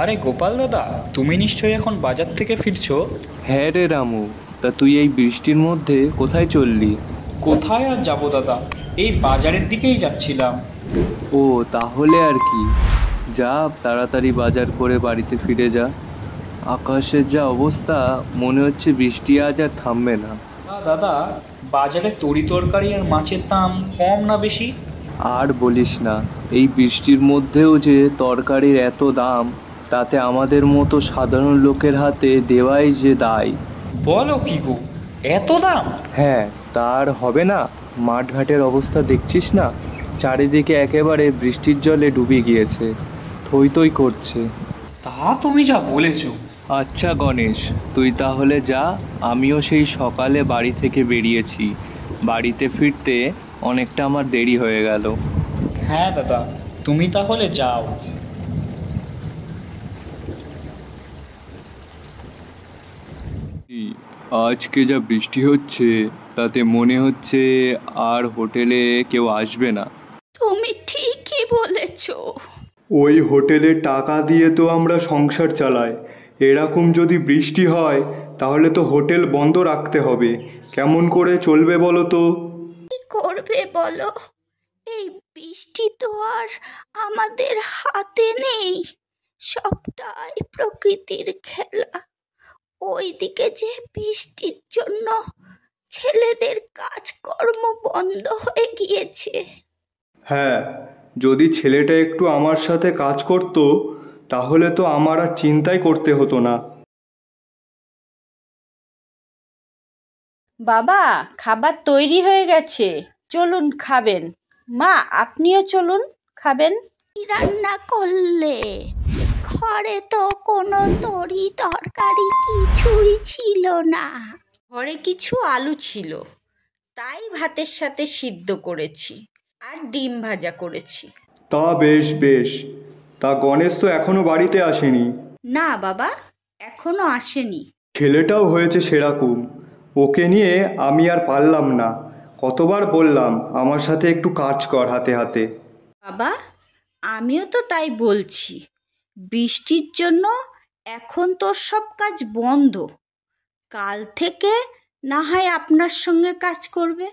আরে গোপাল দাদা, তুমি নিশ্চয়ই এখন বাজার থেকে ফিরছো? হ্যাঁ রে রামু, তা তুই এই বৃষ্টির মধ্যে কোথায় চললি? কোথায় আর যাবো দাদা, এই বাজারের দিকেই যাচ্ছিলাম। ও তাহলে আর কি, যা তাড়াতাড়ি বাজার করে বাড়িতে ফিরে যা। আকাশের যা অবস্থা, মনে হচ্ছে বৃষ্টি আজ আর থামবে না। দাদা, বাজারে তরি তরকারি আর মাছের দাম কম না বেশি? আর বলিস না, এই বৃষ্টির মধ্যেও যে তরকারির এত দাম, তাতে আমাদের মতো সাধারণ লোকের হাতে দেওয়াই যে দায়। বলো কি গো, এত দাম? হ্যাঁ, তার হবে না? মাঠঘাটের অবস্থা দেখছিস না? চারিদিকে একেবারে বৃষ্টির জলে ডুবে গিয়েছে, থই থই করছে। তা তুমি যা বলেছো। আচ্ছা গণেশ, তুই তাহলে যা, আমিও সেই সকালে বাড়ি থেকে বেরিয়েছি। বাড়িতে ফিরতে অনেকটা আমার দেরি হয়ে গেল। হ্যাঁ দাদা, তুমি তাহলে যাও। আজকে যা বৃষ্টি হচ্ছে, তাতে মনে হচ্ছে আর হোটেলে কেউ আসবে না। তুমি ঠিকই বলেছো। ওই হোটেলে টাকা দিয়ে তো আমরা সংসার চালাই, এরকম যদি বৃষ্টি হয় তাহলে তো হোটেল বন্ধ রাখতে হবে। কেমন করে চলবে বলো তো? কি করবে বলো? এই বৃষ্টি তো আর আমাদের হাতে নেই, সবটাই প্রকৃতির খেলা। ওইদিকে যে বৃষ্টির জন্য ছেলেদের কাজকর্ম বন্ধ হয়ে গিয়েছে। হ্যাঁ, যদি ছেলেটা একটু আমার সাথে কাজ করতো, তাহলে তো আমার আর চিন্তাই করতে হতো না। বাবা, খাবার তৈরি হয়ে গেছে, চলুন খাবেন। মা, আপনিও চলুন, খাবেন। কি রান্না করলে? ঘরে তো কোনো তরি তরকারি কিছুই ছিল না। ঘরে কিছু আলু ছিল, তাই ভাতের সাথে সিদ্ধ করেছি, আর ডিম ভাজা করেছি। তা বেশ বেশ। তা গণেশ তো এখনো বাড়িতে আসেনি? না বাবা, এখনো আসেনি। ছেলেটাও হয়েছে সেরকম, ওকে নিয়ে আমি আর পারলাম না। কতবার বললাম আমার সাথে একটু কাজ কর হাতে হাতে। বাবা, আমিও তো তাই বলছি, বৃষ্টির জন্য এখন তোর সব কাজ বন্ধ। কাল থেকে না হয় আপনার সঙ্গে কাজ করবে।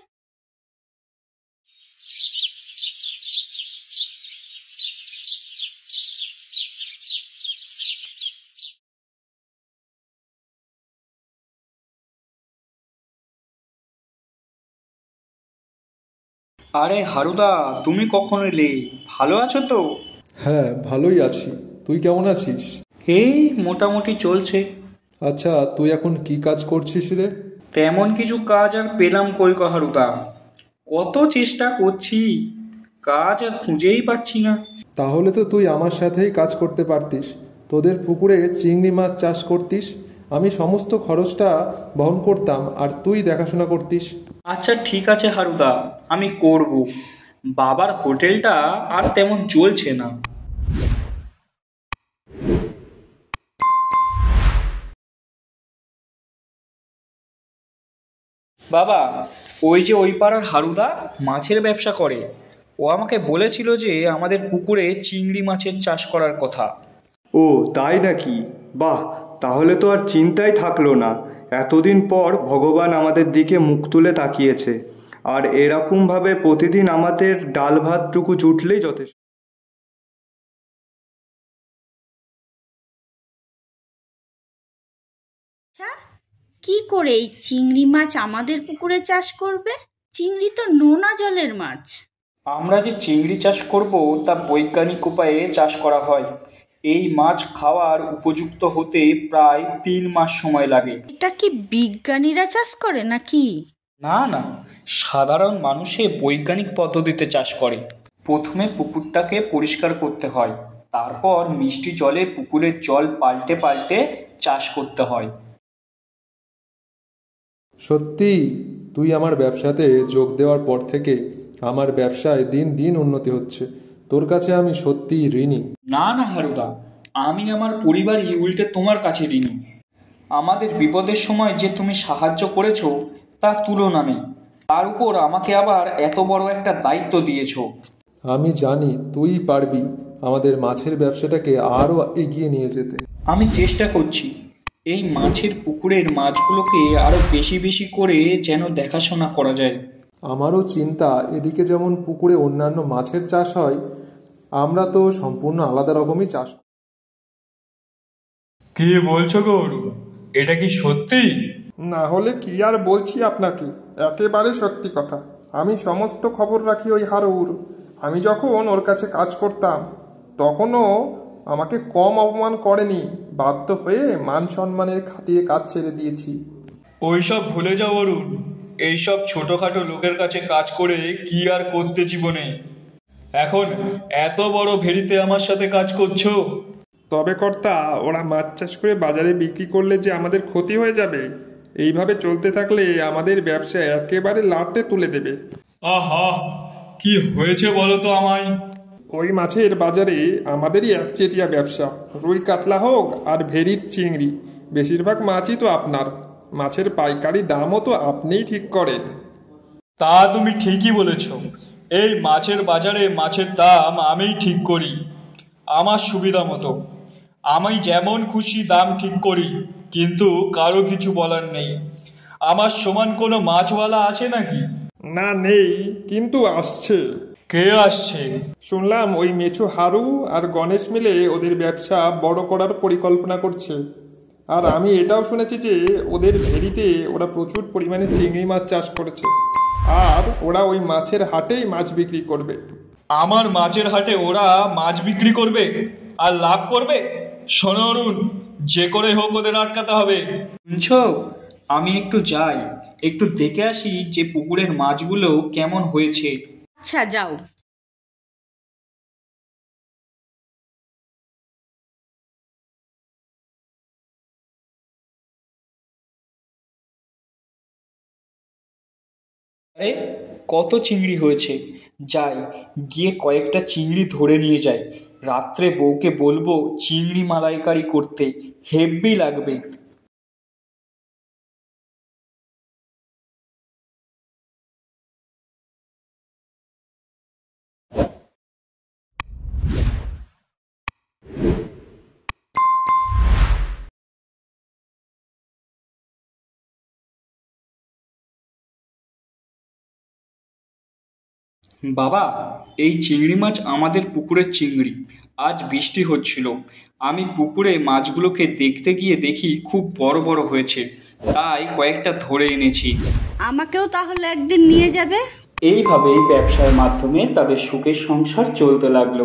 আরে হারুদা, তুমি কখন এলে? ভালো আছো তো? হ্যাঁ, ভালোই আছি। তুই কেমন আছিস? এই মোটামুটি চলছে। আচ্ছা, তুই এখন কি কাজ করছিস রে? তেমন কিছু কাজ আর পেলাম কই গো হারুদা, কত চেষ্টা করছি, কাজ আর খুঁজেই পাচ্ছি না। তাহলে তো তুই আমার সাথেই কাজ করতে পারতিস। তোদের পুকুরে চিংড়ি মাছ চাষ করতিস, আমি সমস্ত খরচটা বহন করতাম আর তুই দেখাশোনা করতিস। আচ্ছা ঠিক আছে হারুদা, আমি করব। বাবার হোটেলটা আর তেমন চলছে না। বাবা, ওই যে ওই পাড়ার হারুদা মাছের ব্যবসা করে, ও আমাকে বলেছিল যে আমাদের পুকুরে চিংড়ি মাছের চাষ করার কথা। ও তাই নাকি? বাহ, তাহলে তো আর চিন্তাই থাকলো না। এতদিন পর ভগবান আমাদের দিকে মুখ তুলে তাকিয়েছে, আর এরকমভাবে প্রতিদিন আমাদের ডাল ভাতটুকু জুটলেই যথেষ্ট। আচ্ছা, কি করে এই চিংড়ি মাছ আমাদের পুকুরে চাষ করবে? চিংড়ি তো নোনা জলের মাছ। আমরা যে চিংড়ি চাষ করব তা বৈজ্ঞানিক উপায়ে চাষ করা হয়। এই মাছ খাওয়ার উপযুক্ত হতে প্রায় 3 মাস সময় লাগে। এটা কি বিজ্ঞানীরা চাষ করে নাকি? না না, সাধারণ মানুষে বৈজ্ঞানিক পদ্ধতিতে চাষ করে। প্রথমে পুকুরটাকে পরিষ্কার করতে হয়, তারপর মিষ্টি জলে পুকুরের জল পাল্টে পাল্টে চাষ করতে হয়। সত্যি, তুই আমার ব্যবসাতে যোগ দেওয়ার পর থেকে আমার ব্যবসায় দিন দিন উন্নতি হচ্ছে। তোর কাছে আমি সত্যিই ঋণী। না না হারুদা, আমি আমার পরিবারই উল্টে তোমার কাছে ঋণী। আমাদের বিপদের সময় যে তুমি সাহায্য করেছো তার তুলনা নেই, তার উপর আমাকে আবার এত বড় একটা দায়িত্ব দিয়েছো। আমি জানি তুই পারবি। আমাদের মাছের ব্যবসাটাকে আরও এগিয়ে নিয়ে যেতে। আমি চেষ্টা করছি এই মাছের পুকুরের মাছগুলোকে আরো বেশি বেশি করে যেন দেখাশোনা করা যায়। আমারও চিন্তা, এদিকে যেমন পুকুরে অন্যান্য মাছের চাষ হয়, আমরা তো সম্পূর্ণ আলাদা রকমই চাষ। কি বলছো গৌরু, এটা কি সত্যি? না হলে কি আর বলছি আপনাকে, একেবারে সত্যি কথা। আমি সমস্ত খবর রাখি ওই হারুর। আমি যখন ওর কাছে কাজ করতাম তখনও আমাকে কম অপমান করেনি। বাধ্য হয়ে মান সম্মানের খাতিরে কাজ ছেড়ে দিয়েছি। ওইসব ভুলে যাও অরুণ, এইসব ছোটখাটো লোকের কাছে কাজ করে কি আর করতে জীবনে। এখন এত বড় ভেড়িতে আমার সাথে কাজ করছো। তবে কর্তা, ওরা মাছ চাষ করে বাজারে বিক্রি করলে যে আমাদের ক্ষতি হয়ে যাবে। এইভাবে চলতে থাকলে আমাদের ব্যবসা একেবারে লাটে তুলে দেবে। আহা, কি হয়েছে বলো তো আমায়। ওই মাছের বাজারে আমাদেরই একচেটিয়া ব্যবসা। রুই কাতলা হোক আর ভেড়ির চিংড়ি, বেশিরভাগ মাছই তো আপনার। মাছের পাইকারি দামও তো আপনিই ঠিক করেন। তা তুমি ঠিকই বলেছ। এই মাছের বাজারে মাছের দাম আমিই ঠিক করি, আমার সুবিধা মতো। আমি যেমন খুশি দাম ঠিক করি, কিন্তু কারো কিছু বলার নেই। আমার সমান কোনো মাছওয়ালা আছে নাকি? না, নেই, কিন্তু আসছে। কে আসছে? শুনলাম ওই মেছু হারু আর গণেশ মিলে ওদের ব্যবসা বড় করার পরিকল্পনা করছে। আর আমি এটাও শুনেছি যে ওদের ভেড়িতে ওরা প্রচুর পরিমাণে চিংড়ি মাছ চাষ করেছে, আর ওরা ওই মাছের হাটেই মাছ বিক্রি করবে। আমার মাছের হাটে ওরা মাছ বিক্রি করবে আর লাভ করবে? শোনো অরুণ, যে করে হোক ওদের আটকাতে হবে। শুনছো, আমি একটু যাই, একটু দেখে আসি যে পুকুরের মাছগুলো কেমন হয়েছে। আচ্ছা, যাও। আরে কত চিংড়ি হয়েছে, যাই গিয়ে কয়েকটা চিংড়ি ধরে নিয়ে যাই। রাত্রে বউকে বলবো চিংড়ি মালাইকারি করতে, হেব্বি লাগবে। বাবা, এই চিংড়ি মাছ আমাদের পুকুরের চিংড়ি। আজ বৃষ্টি হচ্ছিল, আমি পুকুরে মাছগুলোকে দেখতে গিয়ে দেখি খুব বড় বড় হয়েছে, তাই কয়েকটা ধরে এনেছি। আমাকেও তাহলে একদিন নিয়ে যাবে? এইভাবেই ব্যবসার মাধ্যমে তাদের সুখের সংসার চলতে লাগলো।